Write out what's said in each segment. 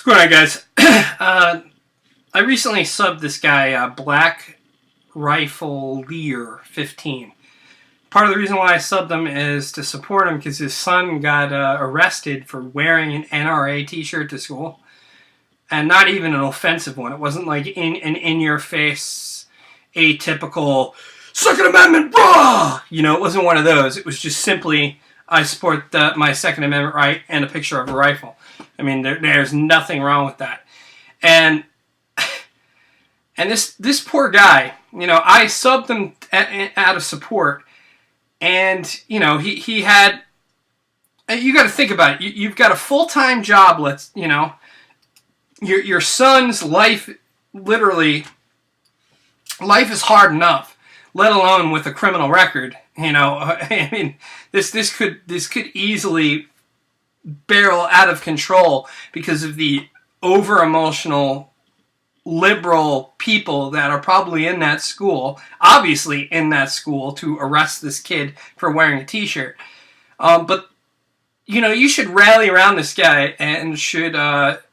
going on, guys? I recently subbed this guy, Black Rifle Lear 15. Part of the reason why I subbed him is to support him because his son got arrested for wearing an NRA t-shirt to school. And not even an offensive one. It wasn't like an in-your-face, atypical, Second Amendment, rah! You know, it wasn't one of those. It was just simply, I support my Second Amendment right and a picture of a rifle. I mean, there's nothing wrong with that. And this poor guy, you know, I subbed him out of support. And, you know, he had, you got to think about it. You've got a full-time job, you know, your son's life, literally, life is hard enough, let alone with a criminal record. You know, I mean, this could easily barrel out of control because of the over-emotional liberal people that are probably in that school, obviously in that school, to arrest this kid for wearing a t-shirt. But, you know, you should rally around this guy and should,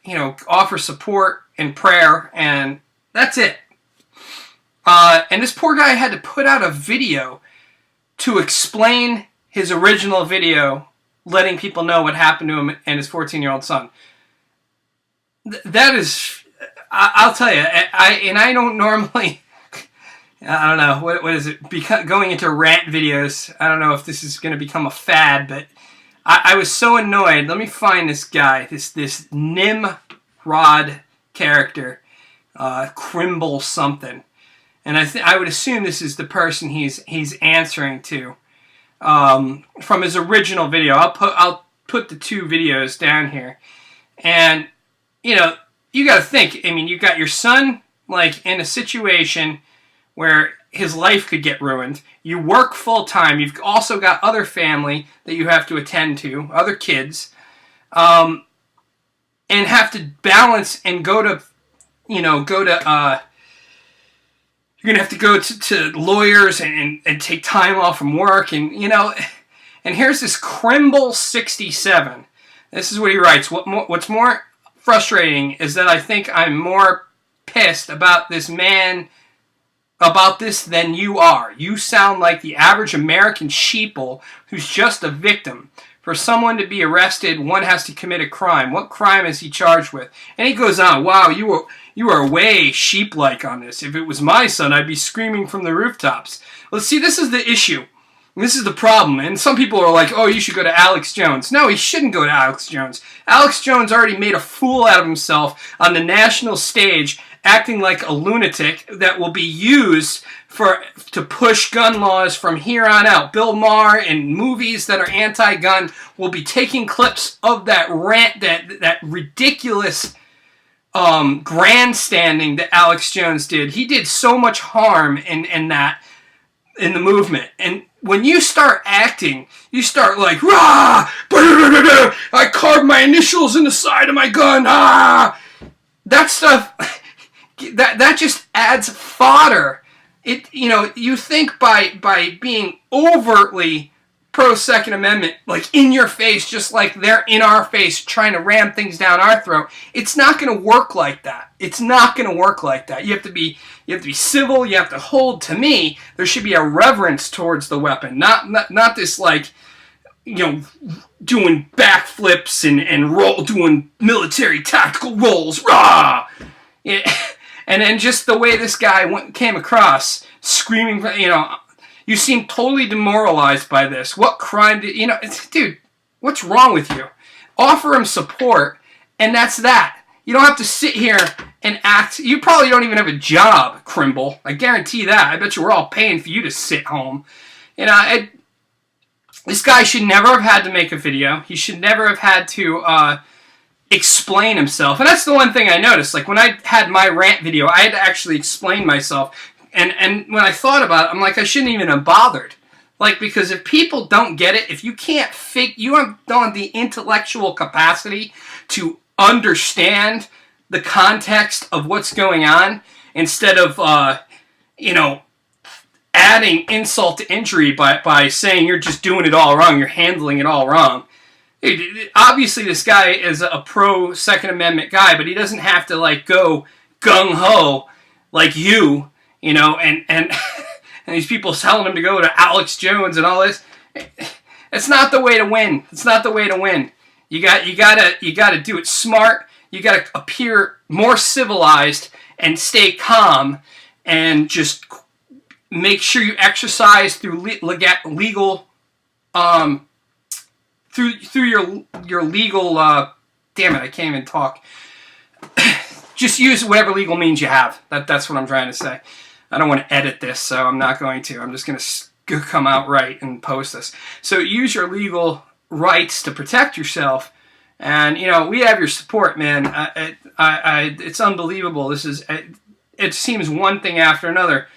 you know, offer support and prayer, and that's it. And this poor guy had to put out a video to explain his original video, letting people know what happened to him and his 14-year-old son. That is, I'll tell you, I don't normally, I don't know, what is it, going into rant videos. I don't know if this is going to become a fad, but I was so annoyed. Let me find this guy, this Nimrod character, Crimble something. And I would assume this is the person he's answering to from his original video. I'll put the two videos down here. And, you know, you got to think, I mean, you got your son, like, in a situation where his life could get ruined. You work full-time. You've also got other family that you have to attend to, other kids, and have to balance and go to, you know, you're going to have to go to lawyers and take time off from work, and, you know, and here's this Crimble 67. This is what he writes. What's more frustrating is that I think I'm more pissed about this man, about this, than you are. You sound like the average American sheeple who's just a victim. For someone to be arrested, one has to commit a crime. What crime is he charged with? And he goes on, wow, you are way sheep-like on this. If it was my son, I'd be screaming from the rooftops. Let's see, this is the issue. This is the problem. And some people are like, oh, you should go to Alex Jones. No, he shouldn't go to Alex Jones. Alex Jones already made a fool out of himself on the national stage, acting like a lunatic that will be used to push gun laws from here on out. Bill Maher and movies that are anti-gun will be taking clips of that rant, that ridiculous grandstanding that Alex Jones did. He did so much harm in the movement. And when you start acting, you start like, rah, I carved my initials in the side of my gun, that stuff, that just adds fodder. You know, you think by being overtly pro-Second Amendment, like in your face, just like they're in our face trying to ram things down our throat, it's not going to work like that. It's not going to work like that. You have to be civil. You have to hold. To me, there should be a reverence towards the weapon, not this, like, you know, doing backflips and doing military tactical rolls, rah. Yeah. And then just the way this guy came across, screaming, you know, you seem totally demoralized by this. What crime did, you know, dude, what's wrong with you? Offer him support, and that's that. You don't have to sit here and act. You probably don't even have a job, Crimble. I guarantee that. I bet you we're all paying for you to sit home. You know, this guy should never have had to make a video. He should never have had to explain himself. And that's the one thing I noticed. Like, when I had my rant video, I had to actually explain myself. And when I thought about it, I'm like, I shouldn't even have bothered. Like, because if people don't get it, if you can't you don't have the intellectual capacity to understand the context of what's going on, instead of, you know, adding insult to injury by saying you're just doing it all wrong, you're handling it all wrong, Obviously, this guy is a pro Second Amendment guy, but he doesn't have to like go gung ho like you know, and and these people telling him to go to Alex Jones and all this. It's not the way to win. It's not the way to win. You gotta do it smart. You gotta appear more civilized and stay calm, and just make sure you exercise through legal through your legal damn it, I can't even talk. Just use whatever legal means you have. That's what I'm trying to say. I don't want to edit this, so I'm not going to. I'm just going to come out right and post this. So use your legal rights to protect yourself. And, you know, we have your support, man. It's unbelievable. It seems one thing after another.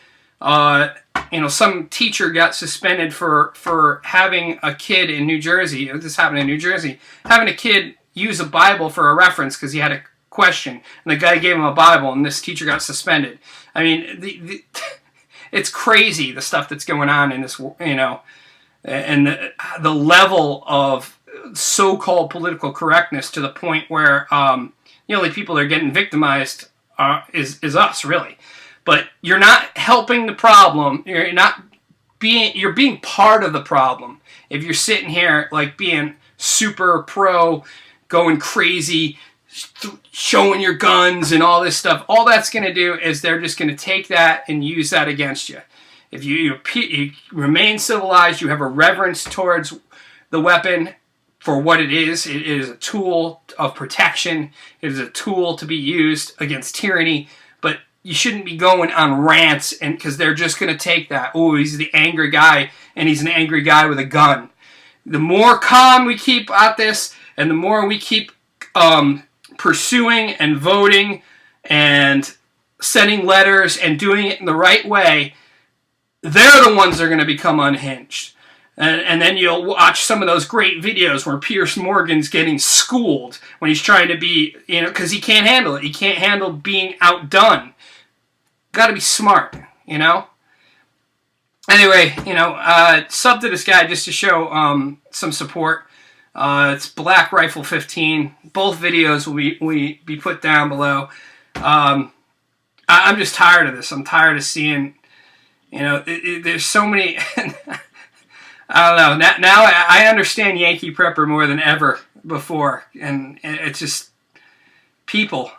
You know, some teacher got suspended for having a kid in New Jersey. This happened in New Jersey. Having a kid use a Bible for a reference because he had a question, and the guy gave him a Bible, and this teacher got suspended. I mean, it's crazy the stuff that's going on in this, you know, and the level of so-called political correctness to the point where the only people that are getting victimized is us, really. But you're not helping the problem. You're being part of the problem. If you're sitting here like being super pro, going crazy, showing your guns and all this stuff, all that's going to do is they're just going to take that and use that against you. If you remain civilized, you have a reverence towards the weapon for what it is. It is a tool of protection. It is a tool to be used against tyranny. But you shouldn't be going on rants, and because they're just going to take that. Oh, he's the angry guy, and he's an angry guy with a gun. The more calm we keep at this, and the more we keep pursuing and voting and sending letters and doing it in the right way, they're the ones that are going to become unhinged. And then you'll watch some of those great videos where Piers Morgan's getting schooled when he's trying to be, you know, because he can't handle it. He can't handle being outdone. Got to be smart, you know? Anyway, you know, sub to this guy just to show some support. It's Black Rifle 15. Both videos will be put down below. I'm just tired of this. I'm tired of seeing, you know, there's so many. I don't know. Now I understand Yankee Prepper more than ever before, and it's just people.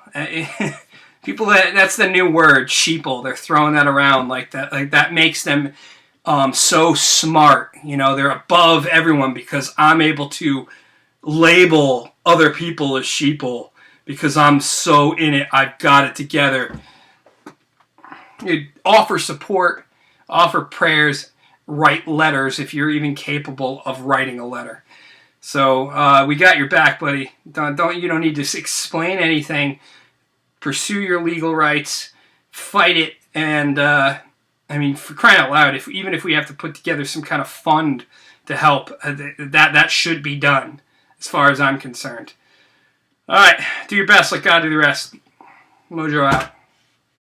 People that's the new word, sheeple. They're throwing that around like that. Like that makes them so smart. You know, they're above everyone because I'm able to label other people as sheeple because I'm so in it. I've got it together. You offer support, offer prayers, write letters if you're even capable of writing a letter. So we got your back, buddy. You don't need to explain anything. Pursue your legal rights, fight it, and I mean, for crying out loud, even if we have to put together some kind of fund to help, that should be done, as far as I'm concerned. All right, do your best. Let God do the rest. Mojo out.